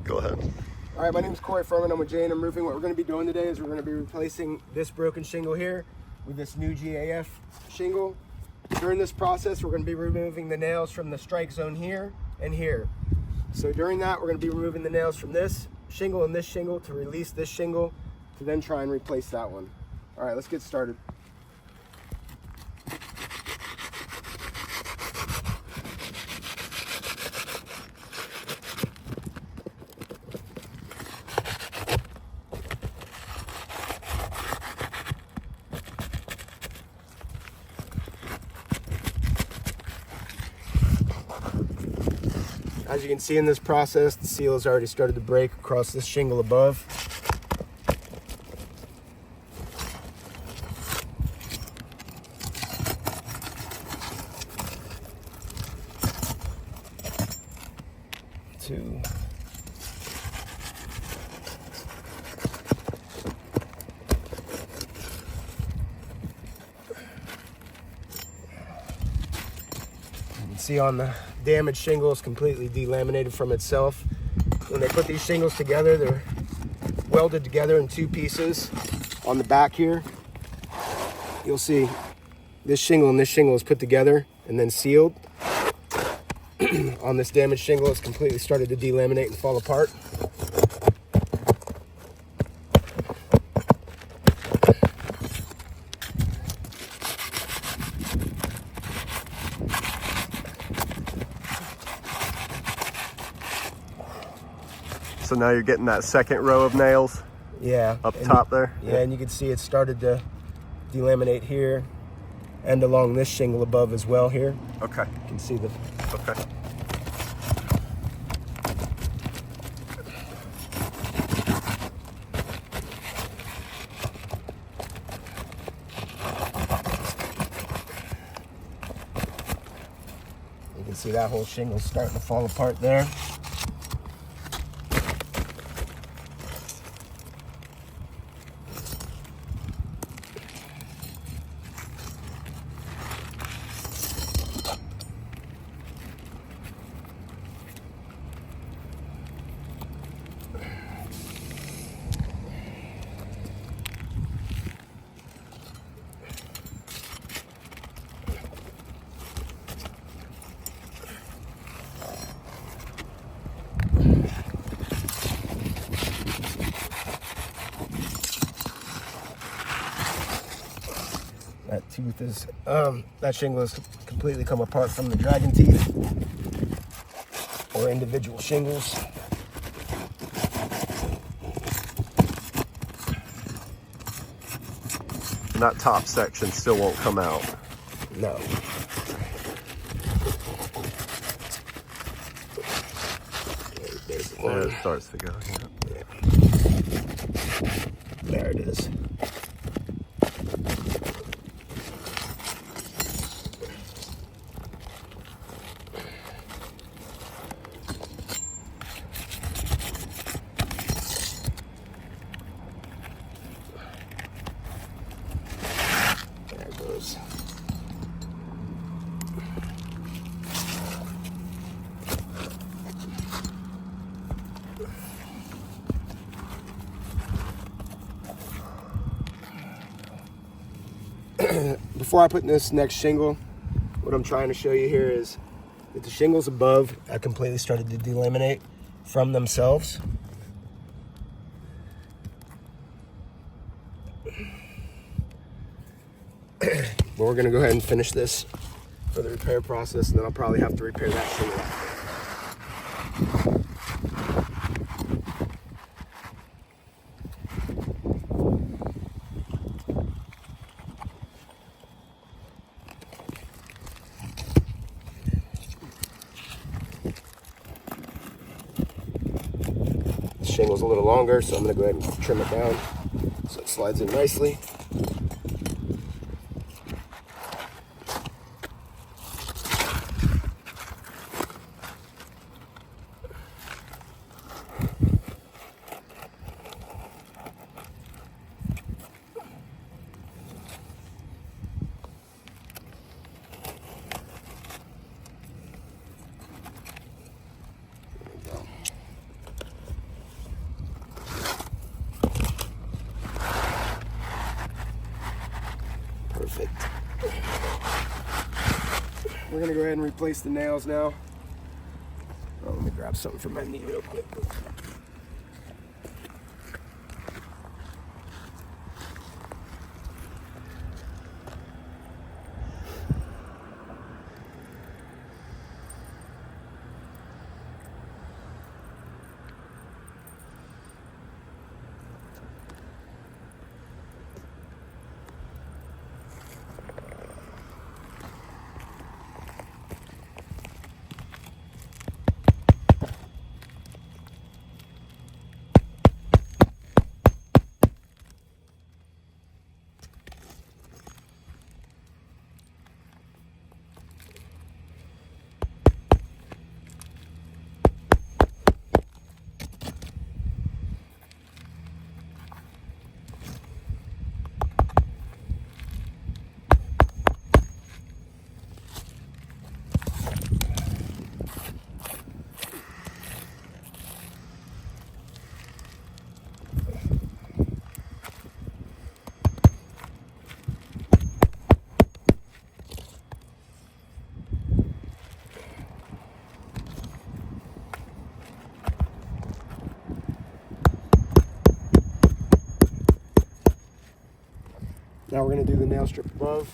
Go ahead. All right, my name is Corey Furman. I'm with J&M Roofing. What we're going to be doing today is we're going to be replacing this broken shingle here with this new GAF shingle. During this process, we're going to be removing the nails from the strike zone here and here. So during that, we're going to be removing the nails from this shingle and this shingle to release this shingle to then try and replace that one. All right, let's get started. As you can see in this process, the seal has already started to break across this shingle above. Two. You can see on the damaged shingle is completely delaminated from itself. When they put these shingles together, they're welded together in two pieces. On the back here, you'll see this shingle and this shingle is put together and then sealed. On this damaged shingle, it's completely started to delaminate and fall apart. So now you're getting that second row of nails? Yeah. Up top there? Yeah, and you can see it started to delaminate here and along this shingle above as well here. Okay. You can see the... Okay. You can see that whole shingle starting to fall apart there. That tooth is, that shingle has completely come apart from the dragon teeth or individual shingles. And that top section still won't come out. No. There's one. There it starts to go. Yeah. There it is. There it goes. Before I put in this next shingle, what I'm trying to show you here is that the shingles above have completely started to delaminate from themselves. But we're going to go ahead and finish this for the repair process, and then I'll probably have to repair that shingle after. The shingle's a little longer, so I'm going to go ahead and trim it down so it slides in nicely. we're gonna go ahead and replace the nails now. Oh, let me grab something from my knee real quick. Now we're going to do the nail strip above.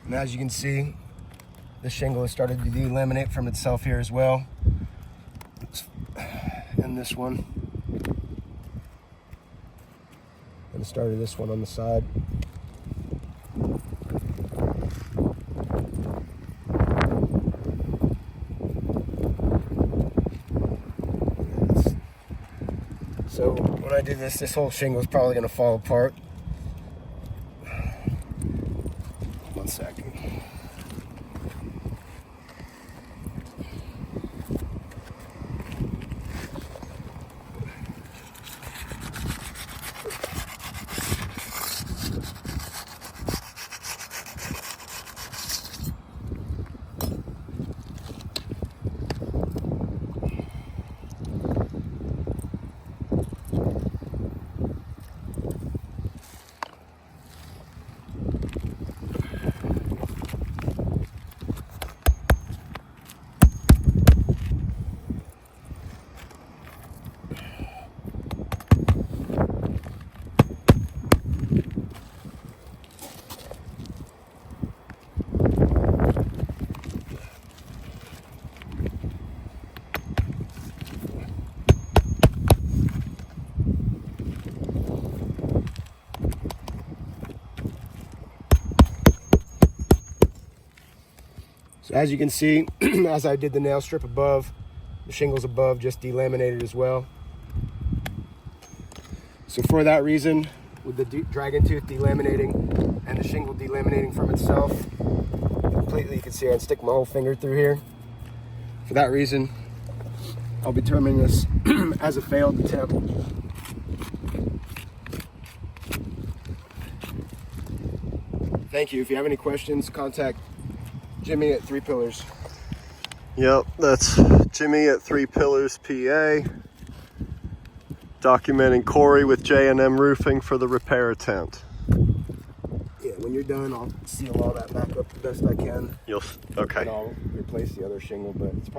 And as you can see, the shingle has started to delaminate from itself here as well. And this one. And the start of this one on the side. So when I do this, this whole shingle is probably going to fall apart. One second. So as you can see, as I did the nail strip above, the shingles above just delaminated as well. So for that reason, with the dragon tooth delaminating and the shingle delaminating from itself completely, you can see I can stick my whole finger through here. For that reason, I'll be terming this as a failed attempt. Thank you. If you have any questions, contact Jimmy at 3 Pillars. Yep, that's Jimmy at 3 Pillars, PA. Documenting Corey with J&M Roofing for the repair attempt. Yeah, when you're done, I'll seal all that back up the best I can. Okay. And I'll replace the other shingle, but it's probably